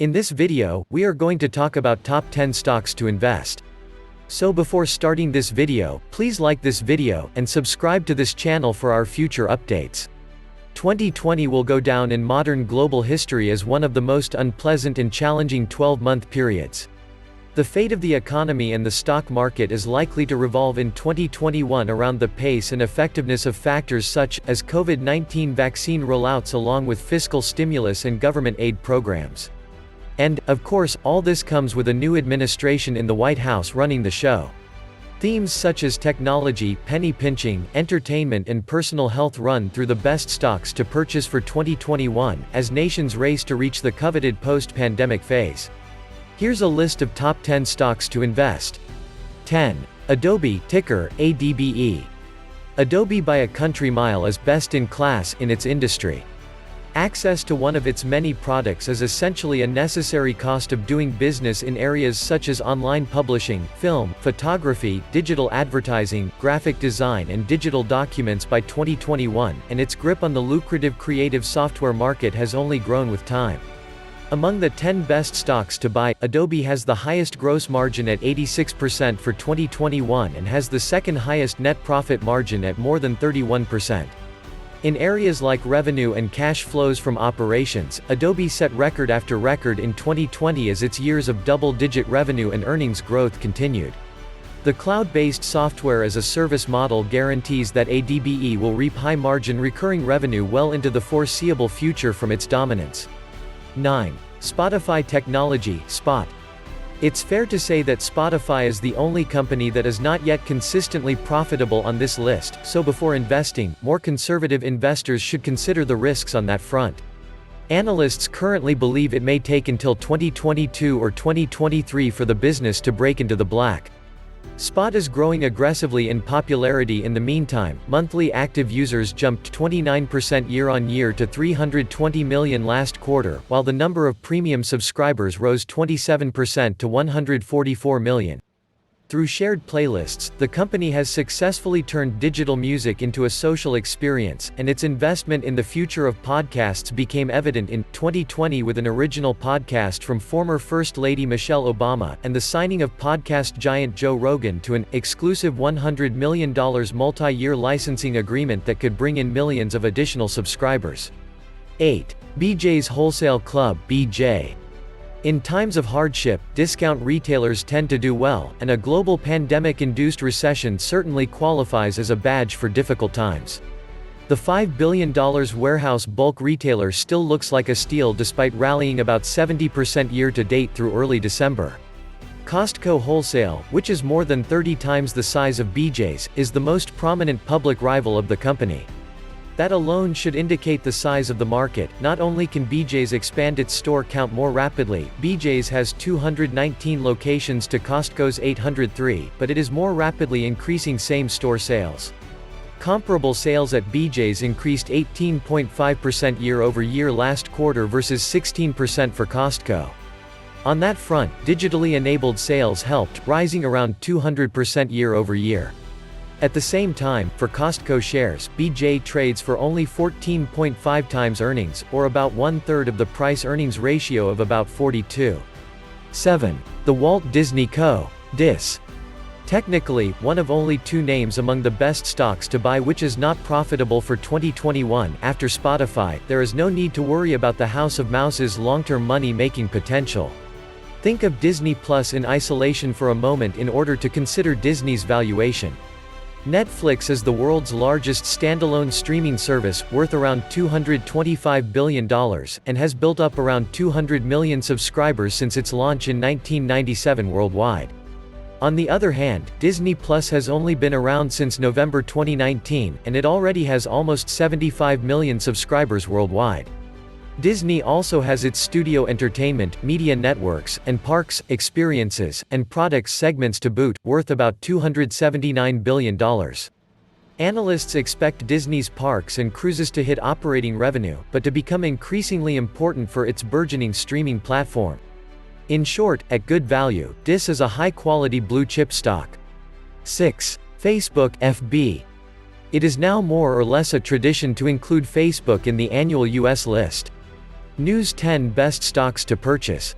In this video, we are going to talk about top 10 stocks to invest. So before starting this video, please like this video, and subscribe to this channel for our future updates. 2020 will go down in modern global history as one of the most unpleasant and challenging 12-month periods. The fate of the economy and the stock market is likely to revolve in 2021 around the pace and effectiveness of factors such as COVID-19 vaccine rollouts along with fiscal stimulus and government aid programs. And, of course, all this comes with a new administration in the White House running the show. Themes such as technology, penny pinching, entertainment and personal health run through the best stocks to purchase for 2021, as nations race to reach the coveted post-pandemic phase. Here's a list of top 10 stocks to invest. 10. Adobe, ticker, ADBE. Adobe by a country mile is best in class in its industry. Access to one of its many products is essentially a necessary cost of doing business in areas such as online publishing, film, photography, digital advertising, graphic design and digital documents by 2021, and its grip on the lucrative creative software market has only grown with time. Among the 10 best stocks to buy, Adobe has the highest gross margin at 86% for 2021 and has the second highest net profit margin at more than 31%. In areas like revenue and cash flows from operations, Adobe set record after record in 2020 as its years of double-digit revenue and earnings growth continued. The cloud-based software as a service model guarantees that ADBE will reap high-margin recurring revenue well into the foreseeable future from its dominance. 9. Spotify Technology, Spot. It's fair to say that Spotify is the only company that is not yet consistently profitable on this list, so before investing, more conservative investors should consider the risks on that front. Analysts currently believe it may take until 2022 or 2023 for the business to break into the black. Spot is growing aggressively in popularity in the meantime. Monthly active users jumped 29% year-on-year to 320 million last quarter, while the number of premium subscribers rose 27% to 144 million. Through shared playlists, the company has successfully turned digital music into a social experience, and its investment in the future of podcasts became evident in 2020 with an original podcast from former First Lady Michelle Obama, and the signing of podcast giant Joe Rogan to an exclusive $100 million multi-year licensing agreement that could bring in millions of additional subscribers. 8. BJs Wholesale Club, BJ. In times of hardship, discount retailers tend to do well, and a global pandemic-induced recession certainly qualifies as a badge for difficult times. The $5 billion warehouse bulk retailer still looks like a steal despite rallying about 70% year-to-date through early December. Costco Wholesale, which is more than 30 times the size of BJ's, is the most prominent public rival of the company. That alone should indicate the size of the market. Not only can BJ's expand its store count more rapidly, BJ's has 219 locations to Costco's 803, but it is more rapidly increasing same-store sales. Comparable sales at BJ's increased 18.5% year-over-year last quarter versus 16% for Costco. On that front, digitally enabled sales helped, rising around 200% year-over-year. At the same time, for Costco shares, BJ trades for only 14.5 times earnings, or about one-third of the price-earnings ratio of about 42. 7. The Walt Disney Co. DIS. Technically, one of only two names among the best stocks to buy which is not profitable for 2021. After Spotify, there is no need to worry about the House of Mouse's long-term money-making potential. Think of Disney Plus in isolation for a moment in order to consider Disney's valuation. Netflix is the world's largest standalone streaming service, worth around $225 billion, and has built up around 200 million subscribers since its launch in 1997 worldwide. On the other hand, Disney Plus has only been around since November 2019, and it already has almost 75 million subscribers worldwide. Disney also has its studio entertainment, media networks, and parks, experiences, and products segments to boot, worth about $279 billion. Analysts expect Disney's parks and cruises to hit operating revenue, but to become increasingly important for its burgeoning streaming platform. In short, at good value, DIS is a high-quality blue-chip stock. 6. Facebook, FB. It is now more or less a tradition to include Facebook in the annual US list. News 10 Best Stocks to Purchase.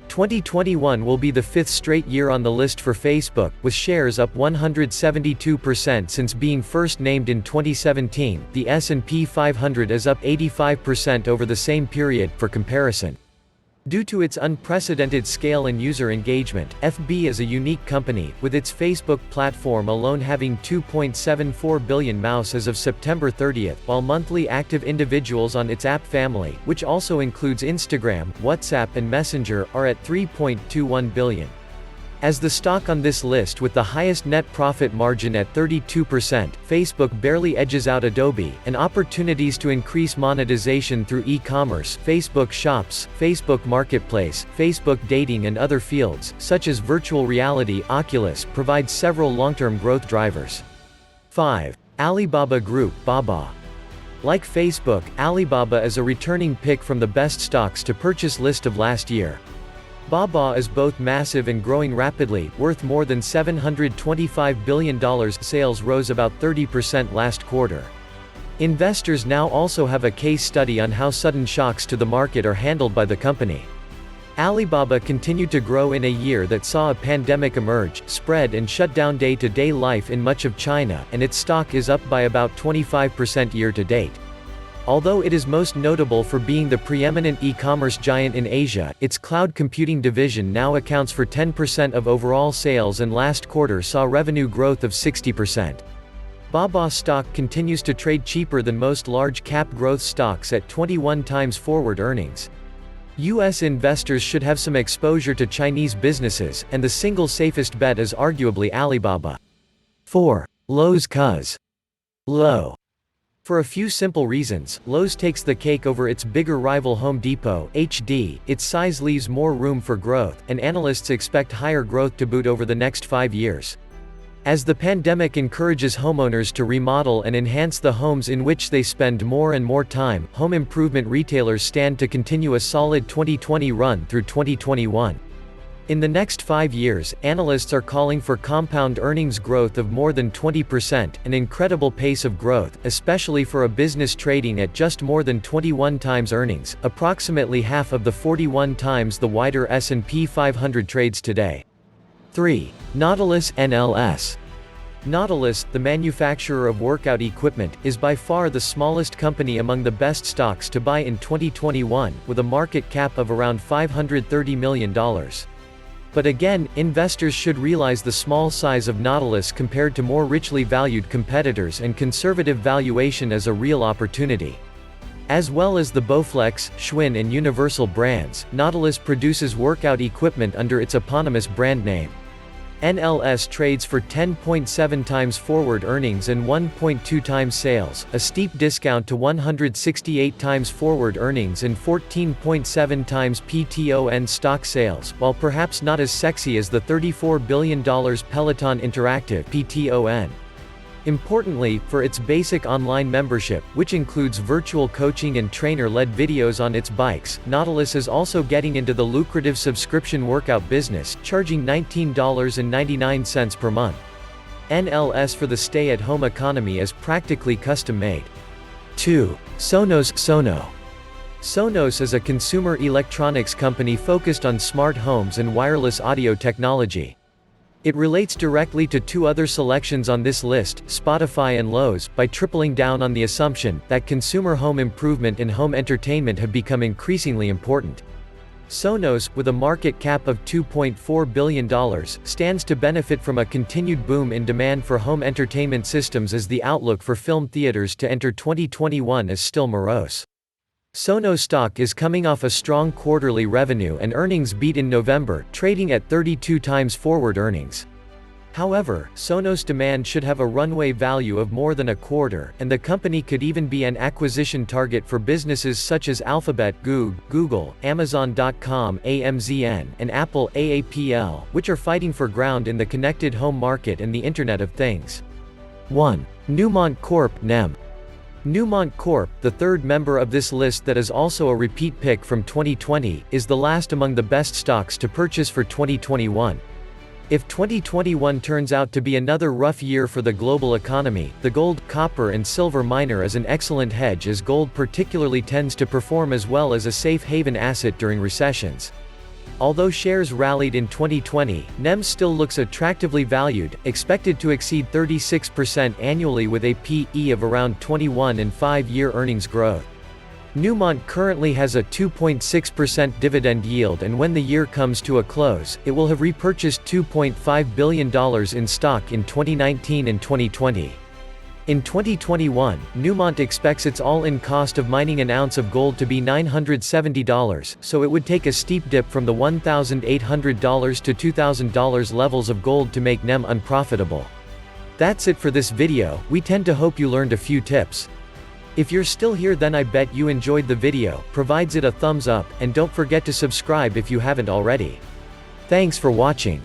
2021 will be the fifth straight year on the list for Facebook, with shares up 172% since being first named in 2017. The S&P 500 is up 85% over the same period. For comparison, due to its unprecedented scale and user engagement, FB is a unique company, with its Facebook platform alone having 2.74 billion MAUs as of September 30, while monthly active individuals on its app family, which also includes Instagram, WhatsApp and Messenger, are at 3.21 billion. As the stock on this list with the highest net profit margin at 32%, Facebook barely edges out Adobe, and opportunities to increase monetization through e-commerce, Facebook Shops, Facebook Marketplace, Facebook Dating and other fields, such as virtual reality, Oculus, provide several long-term growth drivers. 5. Alibaba Group, BABA. Like Facebook, Alibaba is a returning pick from the best stocks to purchase list of last year. BABA is both massive and growing rapidly, worth more than $725 billion. Sales rose about 30% last quarter. Investors now also have a case study on how sudden shocks to the market are handled by the company. Alibaba continued to grow in a year that saw a pandemic emerge, spread and shut down day-to-day life in much of China, and its stock is up by about 25% year-to-date. Although it is most notable for being the preeminent e-commerce giant in Asia, its cloud computing division now accounts for 10% of overall sales and last quarter saw revenue growth of 60%. BABA stock continues to trade cheaper than most large-cap growth stocks at 21 times forward earnings. U.S. investors should have some exposure to Chinese businesses, and the single safest bet is arguably Alibaba. 4. Lowe's Cuz. Lowe. For a few simple reasons, Lowe's takes the cake over its bigger rival Home Depot, HD. Its size leaves more room for growth, and analysts expect higher growth to boot over the next 5 years. As the pandemic encourages homeowners to remodel and enhance the homes in which they spend more and more time, home improvement retailers stand to continue a solid 2020 run through 2021. In the next 5 years, analysts are calling for compound earnings growth of more than 20%, an incredible pace of growth, especially for a business trading at just more than 21 times earnings, approximately half of the 41 times the wider S&P 500 trades today. 3. Nautilus, NLS. Nautilus, the manufacturer of workout equipment, is by far the smallest company among the best stocks to buy in 2021, with a market cap of around $530 million. But again, investors should realize the small size of Nautilus compared to more richly valued competitors and conservative valuation as a real opportunity. As well as the Bowflex, Schwinn and Universal brands, Nautilus produces workout equipment under its eponymous brand name. NLS trades for 10.7 times forward earnings and 1.2 times sales, a steep discount to 168 times forward earnings and 14.7 times PTON stock sales, while perhaps not as sexy as the $34 billion Peloton Interactive (PTON). Importantly, for its basic online membership, which includes virtual coaching and trainer-led videos on its bikes, Nautilus is also getting into the lucrative subscription workout business, charging $19.99 per month. NLS for the stay-at-home economy is practically custom-made. 2. Sonos. Sonos is a consumer electronics company focused on smart homes and wireless audio technology. It relates directly to two other selections on this list, Spotify and Lowe's, by tripling down on the assumption that consumer home improvement and home entertainment have become increasingly important. Sonos, with a market cap of $2.4 billion, stands to benefit from a continued boom in demand for home entertainment systems as the outlook for film theaters to enter 2021 is still morose. Sonos stock is coming off a strong quarterly revenue and earnings beat in November, trading at 32 times forward earnings. However, Sonos demand should have a runway value of more than a quarter, and the company could even be an acquisition target for businesses such as Alphabet, Google, Amazon.com, AMZN, and Apple, AAPL, which are fighting for ground in the connected home market and the Internet of Things. 1. Newmont Corp. NEM. Newmont Corp., the third member of this list that is also a repeat pick from 2020, is the last among the best stocks to purchase for 2021. If 2021 turns out to be another rough year for the global economy, the gold, copper and silver miner is an excellent hedge as gold particularly tends to perform as well as a safe haven asset during recessions. Although shares rallied in 2020, NEM still looks attractively valued, expected to exceed 36% annually with a P/E of around 21 and 5-year earnings growth. Newmont currently has a 2.6% dividend yield, and when the year comes to a close, it will have repurchased $2.5 billion in stock in 2019 and 2020. In 2021, Newmont expects its all-in cost of mining an ounce of gold to be $970, so it would take a steep dip from the $1,800 to $2,000 levels of gold to make NEM unprofitable. That's it for this video. We tend to hope you learned a few tips. If you're still here, then I bet you enjoyed the video. Provides it a thumbs up, and don't forget to subscribe if you haven't already. Thanks for watching.